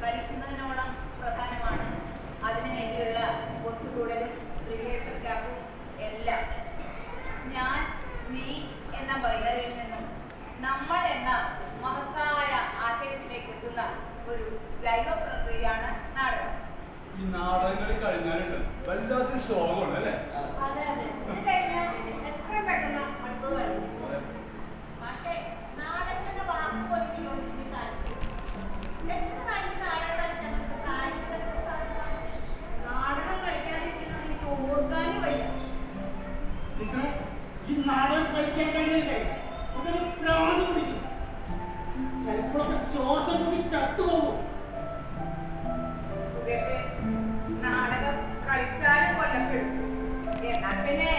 കളിക്കുന്നതിനോളം പ്രധാനമാണ് അതിനുവേണ്ടിയുള്ള ഒത്തുകൂടലും റിഹേഴ്സൽ ക്യാമ്പും എല്ലാം. ഞാൻ നീ എന്ന ബൈനറിയിൽ നിന്നും നമ്മൾ എന്ന മഹത്തായ ആശയത്തിലേക്ക് എത്തുന്ന ഒരു ജൈവ പ്രക്രിയയാണ് നാടകം. ഈ നാടകങ്ങൾ കഴിഞ്ഞാലുണ്ട് വല്ലാത്തൊരു ശോകമാണ് അല്ലേ? അതെ അതെ, ഇത് കഴിഞ്ഞാൽ എത്ര പെട്ടെന്ന് അടുത്തത് വരുന്നു. പക്ഷേ നാടകം എന്ന വാക്ക് പോലും യോജിക്കുന്ന കാലത്ത് നാടകം കളിക്കാതിരിക്കുന്നത് എനിക്ക് ഓർക്കാനും വയ്യ. ഈ നാടകം കളിക്കാൻ കഴിഞ്ഞില്ലേ അതൊരു പ്രാണി പിടിക്കും. ചിലപ്പോഴൊക്കെ ശ്വാസം കൂടി ചത്തുപോകും. നാടകം കളിച്ചാലും കൊല്ലപ്പെടും. എന്നാൽ പിന്നെ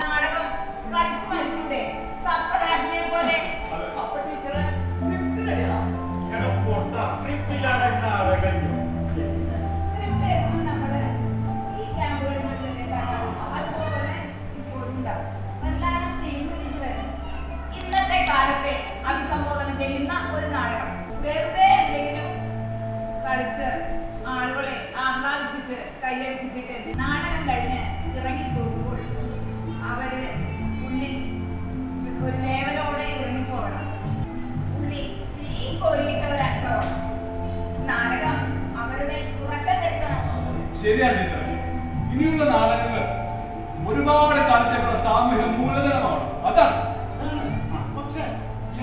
നാടകം കളിച്ചു മരിച്ചൂടെ? സപ്തരാഷ്ട്രീയം പോലെ. അപ്പൊ ടീച്ചർ സ്ക്രിപ്റ്റ് തരാം. സ്ക്രിപ്റ്റ് നമ്മള് ഈ ക്യാമ്പുകളിൽ അതുപോലെ ഇപ്പോഴും ഉണ്ടാവും. വല്ലാതെ ഇന്നത്തെ കാലത്തെ അഭിസംബോധന ചെയ്യുന്ന ഒരു നാടകം. വെറുതെ എന്തെങ്കിലും കളിച്ച് ആളുകളെ ആഹ്ലാദിപ്പിച്ച് കൈയടിപ്പിച്ചിട്ട് നാടകം കഴിഞ്ഞ് ഇറങ്ങിപ്പോകുമ്പോൾ അവര് ഉള്ളിൽ ഒരു ലേവലോടെ ഇറങ്ങിപ്പോകണം. ഉള്ളി തീ കോരിയിട്ട ഒരു അനുഭവം. നാടകം അവരുടെ ഉറക്കം കെട്ടണം. ശരിയാണ്. ഇനിയുള്ള നാടകങ്ങൾ ഒരുപാട് കാലത്തേക്കുള്ള സാമൂഹ്യ മൂലധനമാണ്. അതാണ്. പക്ഷെ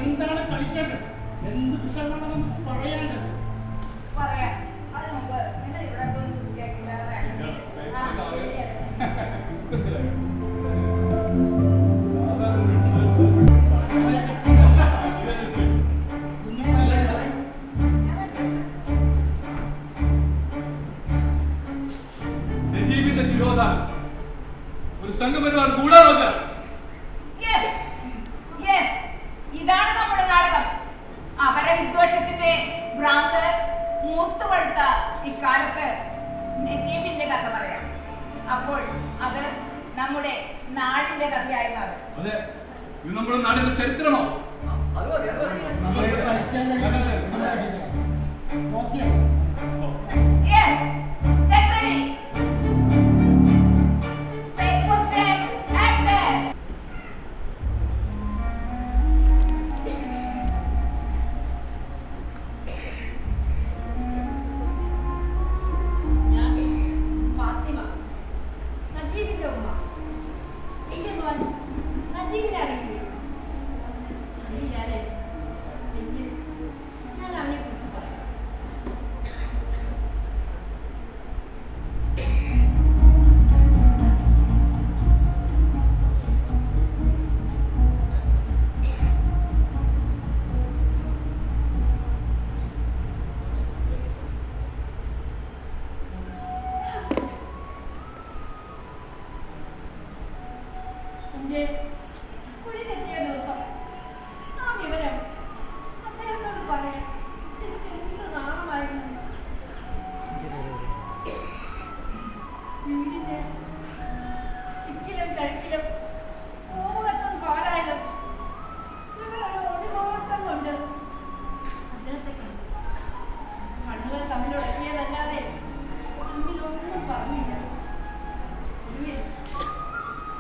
എന്താണ് കളിക്കേണ്ടത്? എന്ത് വിഷയമാണ് നമുക്ക് പറയേണ്ടത്? പറയാം. അതിനു മുമ്പ് നിങ്ങൾ ഇവിടെ കേൾക്കില്ല. നജീബിന്റെ തിരോധാനം ഒരു സംഘപരിവാർ കൂടാണോ? ഇതാണ് നമ്മുടെ നാടകം. അവരെ വിദ്വേഷത്തിന്റെ ഭ്രാന്ത് മൂത്തുപഴുത്ത ഇക്കാലത്ത് നജീബിന്റെ കഥ പറയാം. അപ്പോൾ അത് നമ്മുടെ നാടിന്റെ കഥയായി മാറും. അതെ, ഇത് നമ്മുടെ നാടിന്റെ ചരിത്രമാണോ? കുഴി തെറ്റിയ ദിവസം ആ വിവരം അദ്ദേഹത്തോട് പറയാൻ എനിക്ക് എന്ത് നാണമായിരുന്നു. വീടിന്റെ തിക്കിലും തിരക്കിലും പൂവത്തും കാലായാലും ഞങ്ങളൊരു ഒടിമാട്ടം കൊണ്ട് അദ്ദേഹത്തെ കണ്ടു. കണ്ണുകൾ തമ്മിലുടക്കിയതല്ലാതെ തമ്മിലൊന്നും പറഞ്ഞില്ല.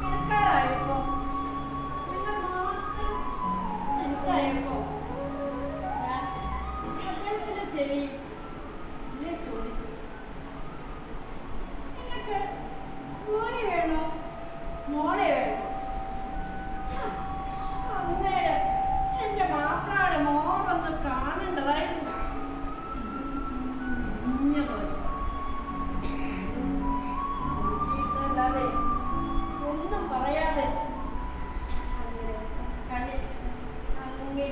കിടക്കാറായപ്പോ ഞങ്ങൾ മാത്രം തനിച്ചായപ്പോ ഞാൻ അദ്ദേഹത്തിന്റെ ചെവി ചോദിച്ചു, നിങ്ങൾക്ക് മോനെ വേണോ മോളെ വേണോ? അന്നേരം എന്റെ മാപ്പിളയുടെ മോറൊന്ന് കാണേണ്ടതായിരുന്നു. പോലെ ഒന്നും പറയാതെ കണ്ണിൽ അങ്ങനെ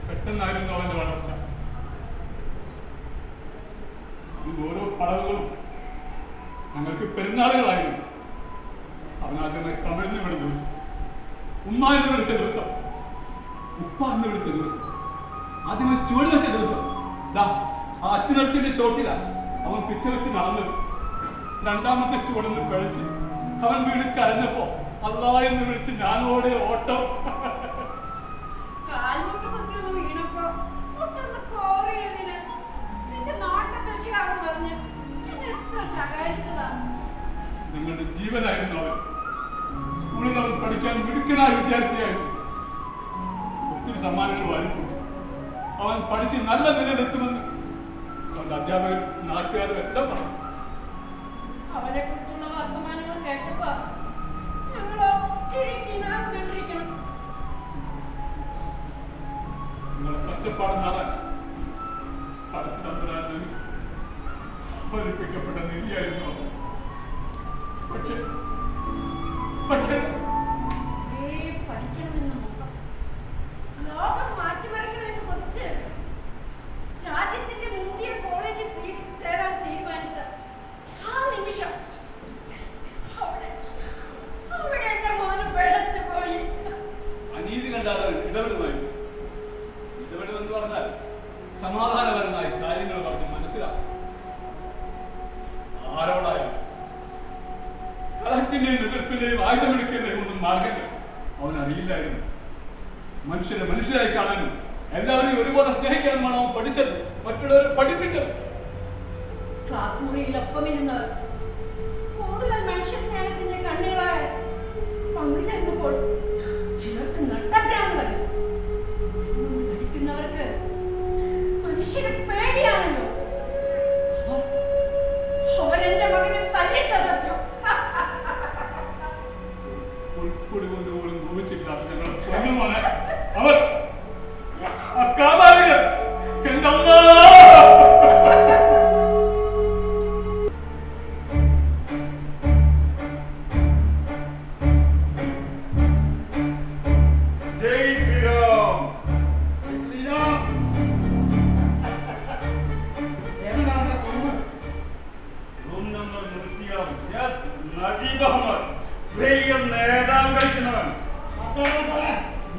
പെട്ടെന്നായിരുന്നു അവന്റെ വളർച്ച. ഓരോ പടവുകളും ഞങ്ങൾക്ക് പെരുന്നാളുകളായിരുന്നു. അവനാദ്യമേ കമിഴ്ന്നു വിടുന്നു, ഉമ്മ എന്ന് വിളിച്ച ദിവസം, ഉപ്പ എന്ന് വിളിച്ച ദിവസം, ആദ്യമേ ചുവട് വെച്ച ദിവസം, ആ അച്ഛനടുത്തിന്റെ ചോട്ടില അവൻ പിച്ച വെച്ച് നടന്നത്. രണ്ടാമത്തെ ചുവടെന്ന് പിഴച്ച് അവൻ വീട് കരഞ്ഞപ്പോ അല്ലാ എന്ന് വിളിച്ച് ഞാനോടെ ഓട്ടം. നിങ്ങളുടെ ജീവനായിരുന്നു അവൻ. സ്കൂളിൽ അവൻ പഠിക്കാൻ മിടുക്കനായ വിദ്യാർത്ഥിയായിരുന്നു. ഒത്തിരി സമ്മാനങ്ങൾ വാങ്ങിക്കൊണ്ട് അവൻ പഠിച്ച് നല്ല നിലയിലെത്തുമെന്ന് അവന്റെ അധ്യാപകരും നാട്ടുകാരും എല്ലാം പറഞ്ഞു. അവരെ കുറിച്ചുള്ള വർത്തമാനങ്ങൾ കേട്ടപ്പോ ഞങ്ങൾ ഒത്തിരി കിനാവുകൊണ്ടിരിക്കണം. നിങ്ങളെ കഷ്ടപ്പാട് നാളാൻ പഠിച്ചു തമ്പുരാൻ ഫലിപ്പിക്കപ്പെട്ട നിധിയായിരുന്നു അവൻ. പക്ഷേ പഠിക്കണമെന്ന് ലോകം മാറ്റിമറിക്കണമെന്ന് കൊതിച്ച് രാജ്യത്തിന്റെ മുന്തിയ കോളേജിൽ ചേരാൻ തീരുമാനിച്ച ആ നിമിഷം അവിടെ എന്റെ മോന് പിഴച്ചു പോയി. അനീതി കണ്ടാൽ ഇടപെടുമായിരുന്നു. ഇടപെടുമെന്ന് പറഞ്ഞാൽ സമാധാനപരമായി കാര്യങ്ങൾ പറഞ്ഞ് മനസ്സിലാക്കും. ആരോടായാലും കലഹത്തിന്റെയും എതിർപ്പിന്റെയും ആയുധമെടുക്കേണ്ടയും ഒന്നും മാർഗങ്ങൾ അവനറിയില്ലായിരുന്നു. മനുഷ്യരെ മനുഷ്യരായി കാണാനും എല്ലാവരെയും ഒരുപോലെ സ്നേഹിക്കാനുമാണ് അവൻ പഠിച്ചത്, മറ്റുള്ളവരെ പഠിപ്പിച്ചത്. ക്ലാസ് മുറിയിലൊപ്പം ഇരുന്നവർ കൂടുതൽ മനുഷ്യ സ്നേഹത്തിന്റെ കണ്ണുകളായ പങ്കുചേർന്നപ്പോൾ ചിലർക്ക് നഷ്ടപ്പെടാനുള്ളത്. ഭരിക്കുന്നവർക്ക് മനുഷ്യരെ പേടിയാണല്ലോ. അവരെന്റെ മകനെ തല്ലിച്ചതച്ചു. ഉൾക്കൊടി കൊണ്ടുപോലും ഭൂമിച്ചിട്ടില്ലാത്ത ഞങ്ങൾ പൊന്നുമോനെ അവർ അക്കാദാമികൾ ജയ് ശ്രീറാം. ശ്രീരാം ഏതാണ് റൂം നമ്പർ 106. നജീബ് അഹമ്മദ്, വലിയ നേതാവ് കളിക്കുന്നവൻ.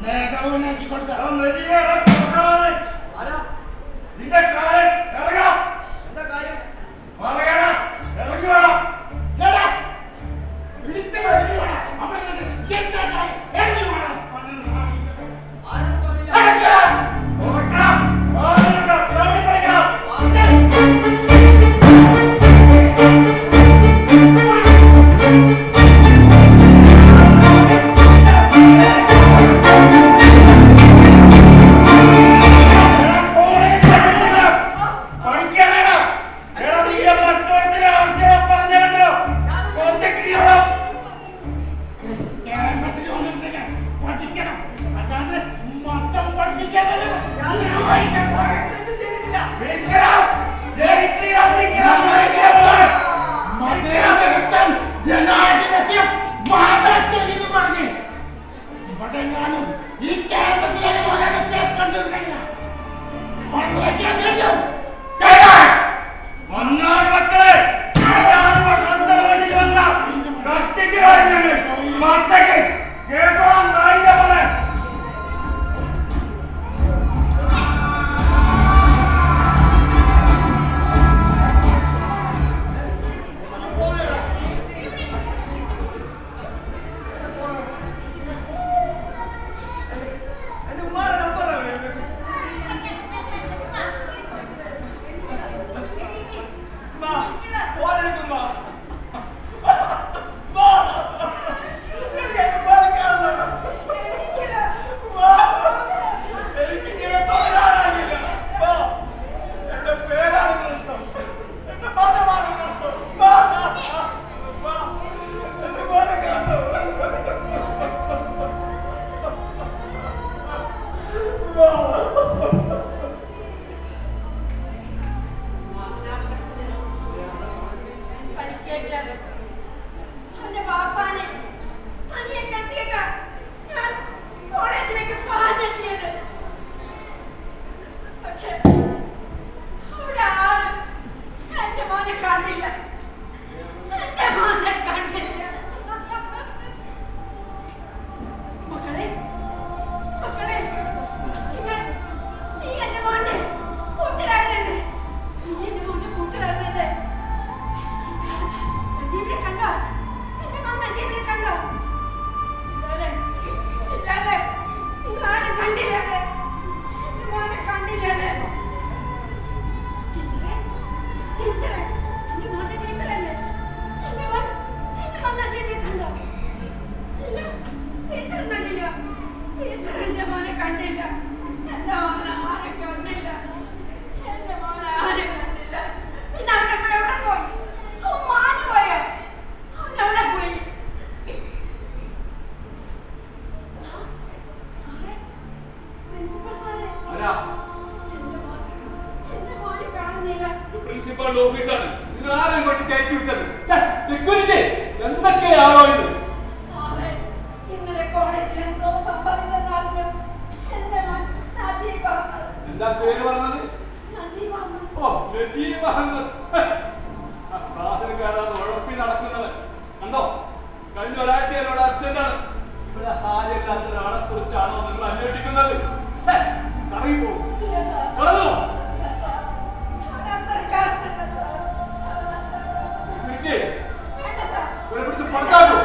നേതാവിനാക്കി കൊടുത്ത നിന്റെ കാലൻ ഇറങ്ങാ. എന്താ കാര്യം പറയടാ. ഇറങ്ങി വേണം. വിളിച്ചു ഇറങ്ങി ജനാധിപത്യം ഈ കണ്ടില്ല. എന്റെ മോനെ ആരും കണ്ടില്ല. എന്റെ മോനെ ആരും കണ്ടില്ല. പിന്നെ അവനപ്പോൾ എവിടെ പോയി? അവൻ മാഞ്ഞു പോയോ? അവനെവിടെ പോയി? പ്രിൻസിപ്പൽ സാറേ, എന്റെ മോനെ കാണുന്നില്ല. പ്രിൻസിപ്പൽ ഓഫീസാണ്. നിങ്ങൾ ആരും ഇങ്ങോട്ട് കയറ്റി വിട്ടത്? സെക്യൂരിറ്റി എന്തൊക്കെയാണോ ഇത്? സാറേ, ഇന്നലെ കോളേജിൽ എന്തോ സംഭവിച്ചെന്നറിഞ്ഞു. എന്റെ മോൻ നജീബ് അഹമ്മദ്. എന്താ പേര് പറഞ്ഞത്? നജീബ് അഹമ്മദ്. ഓ, നജീബ് അഹമ്മദ്. ക്ലാസ്സിൽ കയറാതെ ഉഴപ്പി നടക്കുന്നവൻ കണ്ടോ? കഴിഞ്ഞ ഒരാഴ്ച എന്നോട് അർജന്റാണ്. ഇവിടെ ഹാജരില്ലാത്ത ഒരാളെ കുറിച്ചാണോ നിങ്ങൾ അന്വേഷിക്കുന്നത്? കറങ്ങിപ്പോകും. ഇല്ല സാർ. പറഞ്ഞോ? ഇല്ല സാർ. അവൻ അത്രക്കാരനല്ല സാർ. വേണ്ട സാർ. ഇവരെ പിടിച്ച് പുറത്താക്കോ?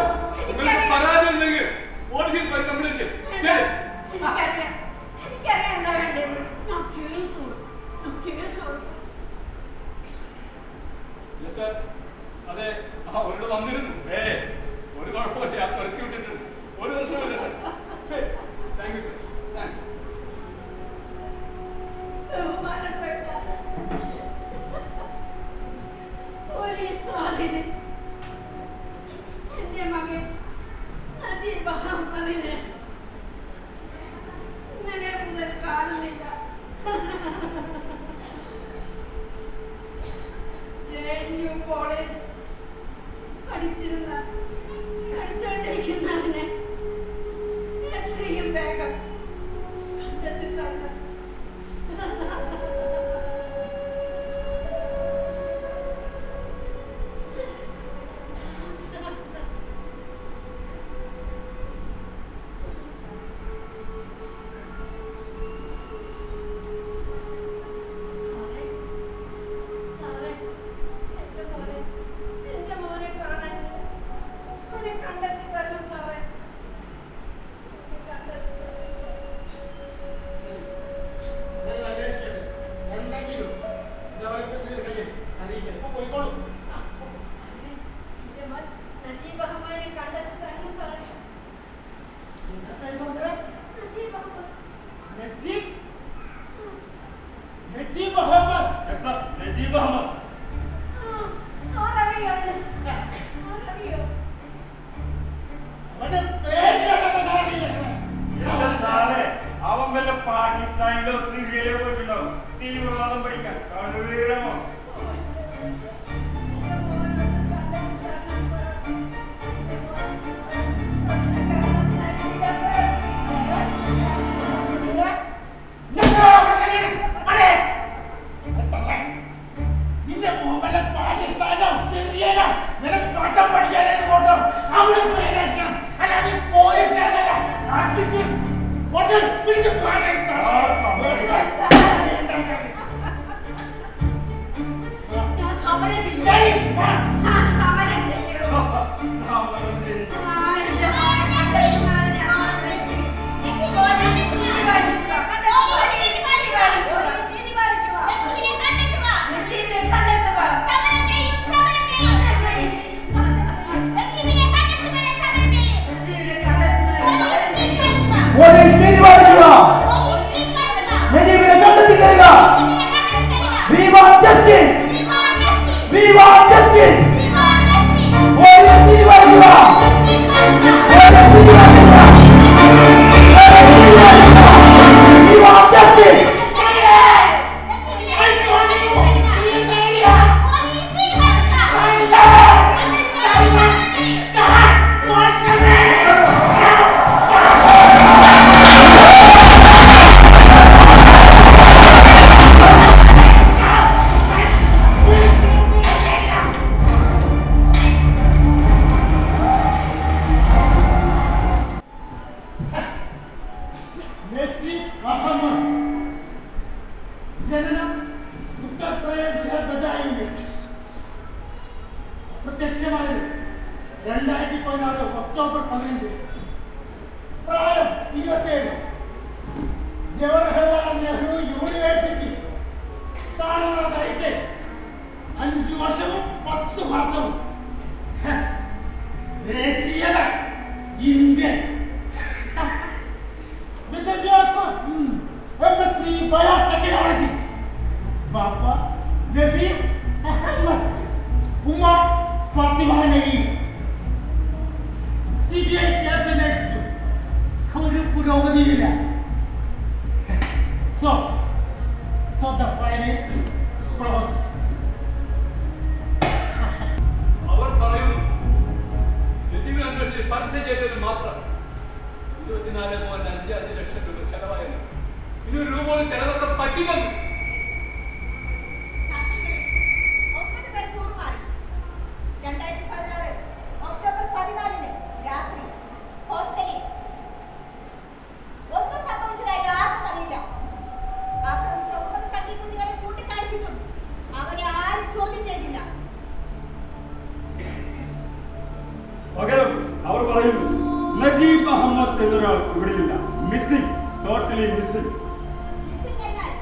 നിങ്ങൾക്ക് പരാതി ഉണ്ടെങ്കിൽ പോലീസിൽ പോയി കംപ്ലൈന്റ് ചെയ്യും. ശരി. എനിക്കറിയാം. എനിക്കറിയാം എന്താ വേണ്ടത്. ഞാൻ കേസ് കൊടുക്കും. ഞാൻ കേസ് കൊടുക്കും. സാർ, അതെ, അവരോട് വന്നിരുന്നു. ഒരു കുഴപ്പമില്ല, ഞാൻ തുറക്കി വിട്ടിട്ടുണ്ട്. ഒരു പ്രശ്നമില്ല sir. Thank you sir. Thank you. ബഹുമാനപ്പെട്ട പോലീസ് സാറിന് എന്റെ മകൻ നജീബ് അഹമ്മദിനെ ഇന്നലെ മുതൽ കാണുന്നില്ല. JNU കോളേജ് പഠിച്ചുകൊണ്ടിരിക്കുന്നതിനെ എത്രയും വേഗം കണ്ടെത്തി തന്നെ. എന്റെ മോനെ കാണാൻ അവനെ കണ്ടെത്തി തരണം സാറേ. എന്തെങ്കിലും പോയിക്കോളൂ. എന്റെ മോൻ നജീബ് അഹമ്മദിനെ കണ്ടെത്തി തരണം സാറേ. നജീബ് അഹമ്മദ്. നജീബ് അഹമ്മദ്. Yes, sir. നജീബ് അഹമ്മദ്. സാററിയോ അവനെ? സാററിയോ? അവന്റെ പേരിലൊക്കെ അറിയില്ല. എന്റെ സാറേ, അവൻ വല്ല പാകിസ്ഥാനിലോ സിറിയയിലോ പോയിട്ടുണ്ടാവും. തീവ്രവാദം പഠിക്കാൻ കഴിവേറമോ? നിന്റെ മോഹൻല പാകിസ്ഥാനോ സിറിയയിലോ നിനക്ക് പാഠം പഠിക്കാനായിട്ട് കൊണ്ടോ അവിടെ പോയി അന്വേഷിക്കണം. അല്ലാതെ പോലീസുകാരല്ല അടിച്ച് പിടിച്ച് ഞാൻ സമരം ചെയ്യും. ഞാൻ സമരം ചെയ്യും. സമരം ചെയ്യും. എന്റെ മോനെ ചെയ്യുന്നവനെ ഞാൻ സമരം ചെയ്യും. നീതി പാലിക്കുക. കണ്ടോ? നീതി പാലിക്കുക. നീതി പാലിക്കുക. നജീബിനെ കണ്ടെത്തുക. സമരം ചെയ്യും. സമരം ചെയ്യും. നജീബിനെ കണ്ടെത്തുന്നവരെ സമരം ചെയ്യും. നജീബിനെ കണ്ടെത്തുന്നവരെ സമരം ചെയ്യും. പോലീസ് നീതി പാലിക്കുക. നജീബിനെ കണ്ടെത്തി തരിക. We want justice. We want justice. Police നീതി പാലിക്കുക. പോലീസ് നീതി പാലിക്കുക. We want justice. Najeeb Ahmed. ജനനം ഉത്തർപ്രദേശിലെ ബദായിയിൽ. പ്രത്യക്ഷമായത് 2016 ഒക്ടോബർ 15. പ്രായം 27. ജവഹർലാൽ നെഹ്റു യൂണിവേഴ്സിറ്റി കാണാതായിട്ട് 5 വർഷവും 10 മാസവും. ദേശീയത ഇന്ത്യൻ. വിദ്യാഭ്യാസം പുരോഗതിയില്ല. So the fight is closed. അവർ പറയുന്നു നജീബിനെ പരസ്യം ചെയ്തത് മാത്രം 24.55 ലക്ഷം രൂപ ചെലവായിരുന്നു. ഇത് രൂപ പോലും ചിലതൊക്കെ പറ്റില്ലെന്ന്. സാക്ഷികളെ 9 പേർ കൂറുമാറി 2016 ഒക്ടോബർ 14 രാത്രി ഹോസ്റ്റലിൽ ഒന്നും സംഭവിച്ചതായി ആർക്കും അറിയില്ല. ആക്രമിച്ച 9 സംഘിക്കുട്ടികളെ ചൂണ്ടിക്കാണിച്ചിട്ടും അവരെ ആരും ചോദ്യം ചെയ്തില്ല. പകരം അവർ പറയുന്നു നജീബ് അഹമ്മദ് എന്നൊരാൾ ഇവിടെയില്ല. Missing, totally missing. മിസ്സിംഗ് എന്നാൽ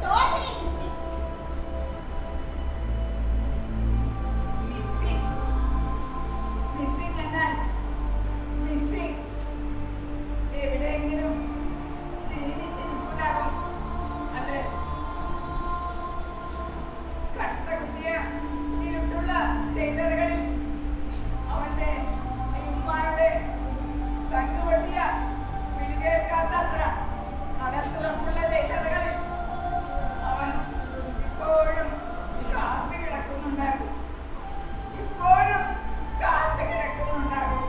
ടോട്ടലി മിസ്സിംഗ്. മിസ്സിംഗ് എന്നാൽ മിസ്സിംഗ്. എവിടെയെങ്കിലും ജീവിച്ചിരിപ്പുണ്ടാകും. അത് കട്ടകുത്തിയ ഇരുട്ടുള്ള ടൈലറുകളിൽ അവന്റെ ഉമ്മാരുടെ ചങ്കുപൊട്ടിയ വിളി കേൾക്കാത്തത്ര അടച്ചുറപ്പുള്ള ടൈലറുകളിൽ അവൻ ഇപ്പോഴും കാത്തു കിടക്കുന്നുണ്ടാകും. ഇപ്പോഴും കാത്തു കിടക്കുന്നുണ്ടാകും.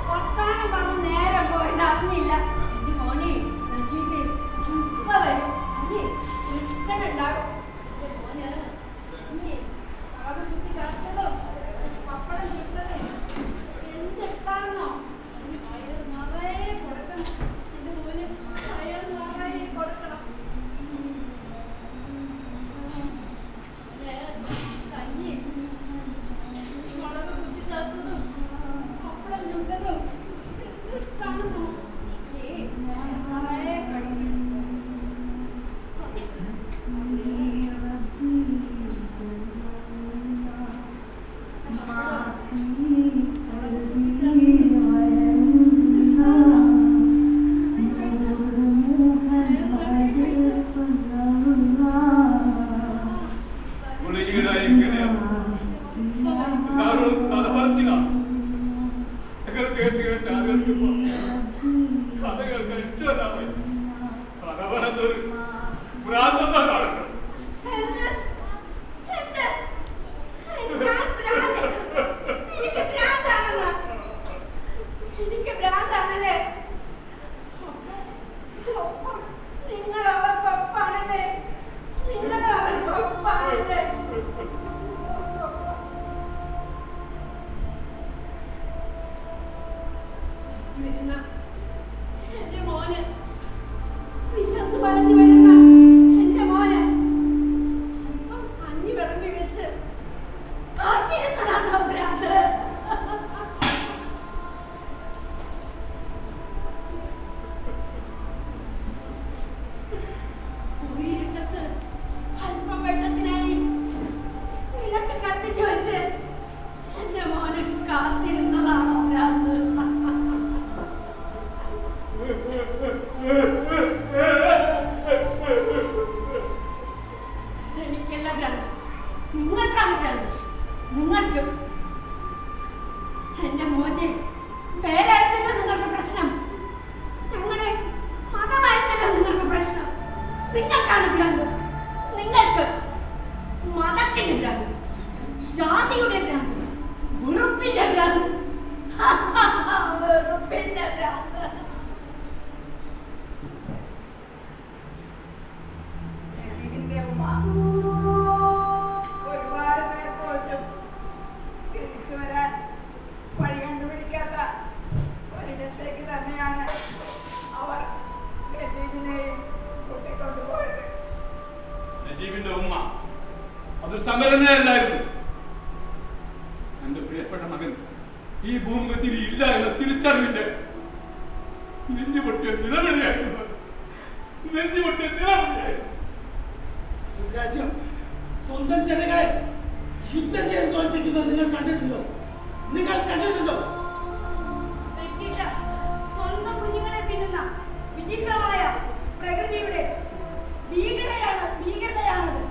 വർത്താനം പറഞ്ഞ് നേരം പോയത് അറിഞ്ഞില്ല. എന്റെ മോനെ നജീബേ ഇപ്പൊ വരും. അല്ലേ കൃഷ്ണനുണ്ടാകും. എന്റെ മോന് ഇനി അളവ് കുത്തി ചേർത്തതും പപ്പടം ചുട്ടതും എന്തിട്ടാണെന്നോ അതിന് വയറ് നിറയെ കൊടുക്കണം. എന്റെ മോന് വയറ് നിറയെ കൊടുക്കണം. കഞ്ഞി മുളക് കുത്തി ചേർത്തതും പപ്പടം ചുട്ടതും എന്തിട്ടാണെന്നോ നിറയെ കഴിക്കണം. ഗുളികയുടെ ഇങ്ങനെയാണ് എല്ലാവരോടും കഥ പറച്ചിലാണ്. ഞങ്ങൾ കേട്ട് ആളുകൾക്ക് കഥ കേൾക്കാൻ ഇഷ്ടമല്ലാതെ കഥ പറഞ്ഞൊരു ഭ്രാന്തന്മാർ നടക്കണം. എനിക്ക് ഭ്രാന്താണല്ലേ? നിങ്ങൾ അവർക്കൊപ്പാണല്ലേ? നിങ്ങൾ അവർക്കൊപ്പാണല്ലേ? വരുന്ന എന്റെ മോന് വിശന്ന് പറഞ്ഞു വരുന്ന എന്റെ മോന് ഇപ്പം കഞ്ഞി വിളമ്പി വെച്ച് കാത്തിരുന്നതാണോ ഭ്രാന്ത്? ഉയരിട്ടത്ത് അല്പം വെട്ടത്തിനായി വിളക്ക് കത്തിച്ചു വെച്ച് എന്റെ മോന് കാത്തിരുന്നതാണോ ഭ്രാന്ത്? എനിക്കല്ല ഭ്രാന്ത്, നിങ്ങൾക്കാണ് ഭ്രാന്ത്. നിങ്ങൾക്ക് എന്റെ മോന്റെ പേരായിരുന്നല്ലോ നിങ്ങൾക്ക് പ്രശ്നം. ഞങ്ങളുടെ മതമായിരുന്നല്ലോ നിങ്ങൾക്ക് പ്രശ്നം. നിങ്ങൾക്കാണ് ഭ്രാന്ത്. നിങ്ങൾക്ക് മതത്തിന്റെ ഭ്രാന്ത്, ജാതിയുടെ ഭ്രാന്ത്, വെറുപ്പിന്റെ ഭ്രാന്ത്. വെറുപ്പിന്റെ ഭ്രാന്ത്. നജീബിന്റെ ഉമ്മ ഒരുപാട് പേർ പോയിട്ടും തിരിച്ചു വരാൻ വഴി കണ്ടുപിടിക്കാത്ത ഒരിടത്തേക്ക് തന്നെയാണ് അവർ നജീബിനെയും കൂട്ടിക്കൊണ്ടുപോയത്. നജീബിന്റെ ഉമ്മ അത് സമരനയല്ലായിരുന്നു. എന്റെ പ്രിയപ്പെട്ട മകൻ ഈ ഭൂമുഖത്തിൽ ഇല്ല എന്ന തിരിച്ചറിവിന്റെ നെഞ്ഞുപൊട്ടിയ നിലവിളിയായിരുന്നു. നെഞ്ഞുപൊട്ടിയ നിലവിളിയായിരുന്നു. രാജ്യം സ്വന്തം ജനങ്ങളെ യുദ്ധം ചെയ്ത് തോൽപ്പിക്കുന്നത് നിങ്ങൾ കണ്ടിട്ടുണ്ടോ? നിങ്ങൾ കണ്ടിട്ടുണ്ടോ? ബ്രിട്ടീഷ് സ്വന്തം കുഞ്ഞുങ്ങളെ തിന്നുന്ന വിചിത്രമായ പ്രകൃതിയുടെ ഭീകരതയാണത്.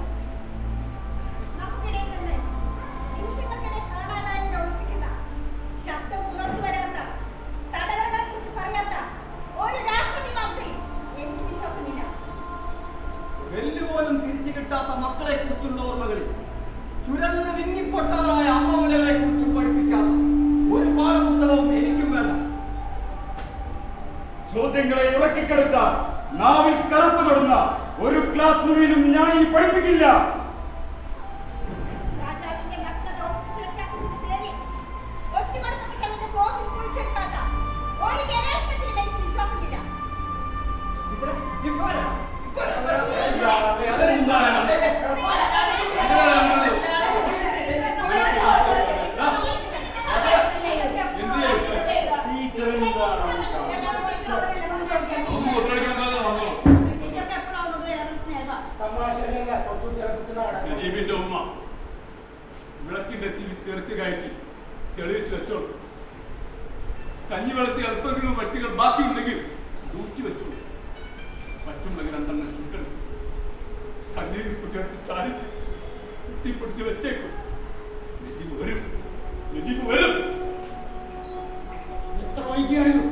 നമുക്കിടയിൽ നിന്ന് നിമിഷങ്ങൾക്കിടെ കാണാതായി ഒളിപ്പിക്കുന്ന, ശബ്ദം പുറത്തു വരാത്ത, തടവറകളെ കുറിച്ച് പറയാത്ത കിട്ടാത്ത മക്കളെ കുറിച്ചുള്ള ഓർമ്മകളിൽ ചുരന്ന് വിങ്ങിപ്പൊട്ടാറായ അമ്മമുലകളെ കുറിച്ചും പഠിപ്പിക്കാത്ത ഒരു പാഠപുസ്തകവും എനിക്കും വേണ്ട. ചോദ്യങ്ങളെ ഇറക്കിക്കെടുത്ത നാവിൽ കറുപ്പ് തൊടുന്ന ഒരു ക്ലാസ് മുറിയിലും ഞാൻ ഇനി പഠിപ്പിക്കില്ല. രാജാവിന്റെ നഗ്നത ഒളിച്ചു വെക്കാത്തതിന്റെ പേരിൽ ഒറ്റുകൊടുക്കപ്പെട്ടവന്റെ ക്ലോസിൽ കുഴിച്ചെടുക്കാത്ത ഒരു ഗവേഷണത്തിലും എനിക്ക് വിശ്വാസമില്ല. നജീബിന്റെ ഉമ്മ വിളക്കിന്റെ തീ തെറുത്ത് കയറ്റി തെളിയിച്ചു വെച്ചോളൂ. കഞ്ഞി വെള്ളത്തിൽ അല്പങ്ങളും വറ്റികൾ ബാക്കിയുണ്ടെങ്കിൽ ഊറ്റി വെച്ചോളൂ. പറ്റുണ്ടെങ്കിൽ രണ്ടെണ്ണം ചുട്ടെടുക്കും. കണ്ണീരിൽ ചേർത്ത് ചാലിച്ച് കുട്ടിപ്പിടിച്ച് വെച്ചേക്കും. നജീബ് വരും, നജീബ് വരും. എത്ര വൈകിയാലും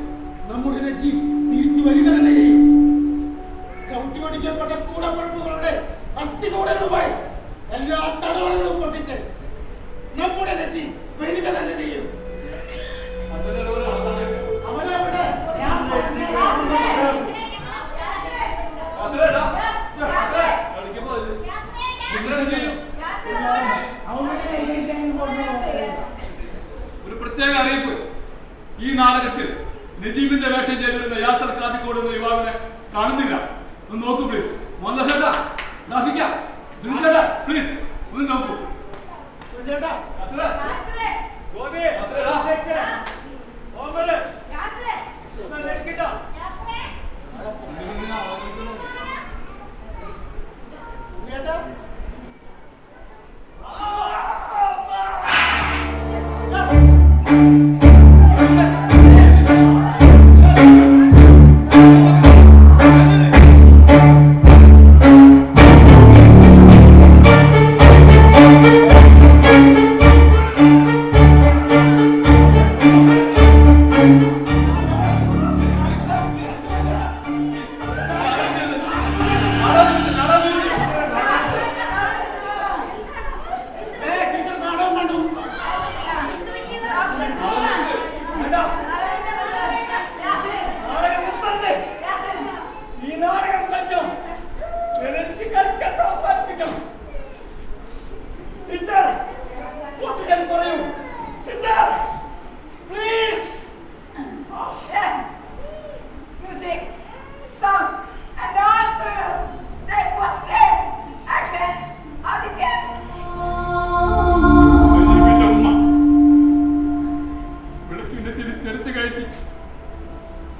നമ്മുടെ നജീബ് തിരിച്ചു വരിക തന്നെ ചെയ്യും. ചവിട്ടി ഓടിക്കപ്പെട്ട കൂടപ്പുറപ്പുകളുടെ അസ്ഥികൂടങ്ങളുമായി എല്ലാ തടവറകളും പൊട്ടിച്ച് നമ്മുടെ നജീബ് വരിക തന്നെ ചെയ്യും. അവനവിടെ ഒരു പ്രത്യേക അറിയിപ്പ്. ഈ നാടകത്തിൽ നജീബിന്റെ വേഷം ചെയ്തിരുന്ന യാസർ കാദിക്കോട് എന്ന യുവാവിനെ കാണുന്നില്ല. ഒന്ന് നോക്കൂ പ്ലീസ്. മോഹൻദാസ് ചേട്ടാ, നാഫിക്ക, സുനിൽ ചേട്ടാ, പ്ലീസ് ഒന്ന് നോക്കൂ. ചേട്ടാ ചേട്ടാ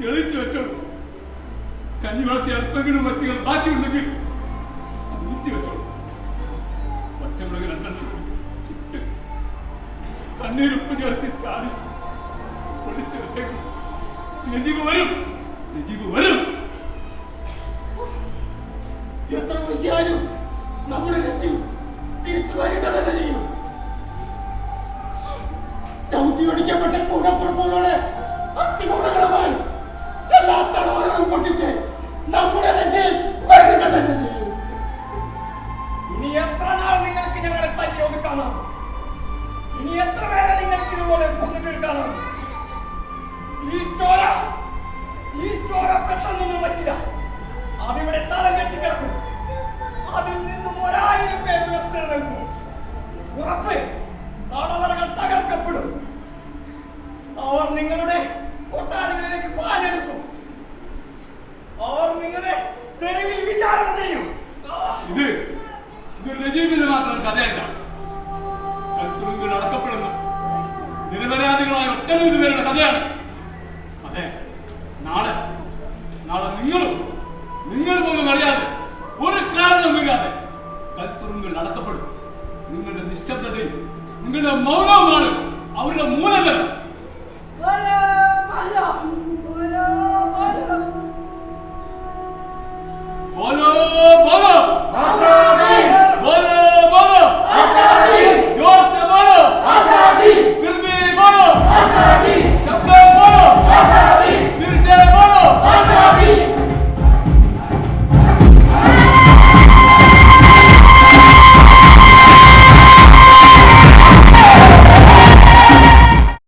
തെളിയിച്ചു വെച്ചോളൂ. കഞ്ഞി വളർത്തി അല്പങ്ങളും വറ്റികൾ ബാക്കിയുണ്ടെങ്കിൽ അത് ഊറ്റി വെച്ചോളൂ. ഒറ്റമുളക് രണ്ടെണ്ണം ചുട്ട് കണ്ണീരുപ്പ് ചേർത്ത് ചാലിച്ച് പൊടിച്ചു വെച്ചേക്കും. നജീബ് വരും, നജീബ് വരും. എത്ര വൈകിയാലും നമ്മുടെ നജീബ് തിരിച്ചു വരിക തന്നെ ചെയ്യും. ചവിട്ടി ഓടിക്കപ്പെട്ട കൂടപ്പുറപ്പുകളുടെ അസ്ഥികൂടങ്ങളുമായി എല്ലാ തടവറകളും പൊട്ടിച്ച് നമ്മുടെ നജീബ് വരിക തന്നെ ചെയ്യും. ഇനി എത്ര നാൾ നിങ്ങൾക്ക് ഞങ്ങളെ തല്ലി ഒതുക്കാനാവും? ഇനി എത്ര പേരെ നിങ്ങൾക്ക് ഇതുപോലെ കൊന്നു തീർക്കാനാവും? ഈ ചോര പെട്ടെന്നൊന്നും പറ്റില്ല. അതിവിടെ തളം കെട്ടിക്കിടക്കും. അതിൽ നിന്നും 1000 പേര് ഉയർത്തെഴുന്നേൽക്കും. ഉറപ്പ്, തടവറകൾ തകർക്കപ്പെടും. അവർ നിങ്ങളുടെ കൊട്ടാരങ്ങളിലേക്ക് പാലെടുക്കും. അവർ നിങ്ങളെ തെരുവിൽ വിചാരണ ചെയ്യും. ഇത് നജീബിന്റെ മാത്രം കഥയല്ല. കൽത്തുറുങ്കിൽ അടക്കപ്പെടുന്ന നിരപരാധികളായ ഒട്ടനവധി പേരുടെ കഥയാണ്.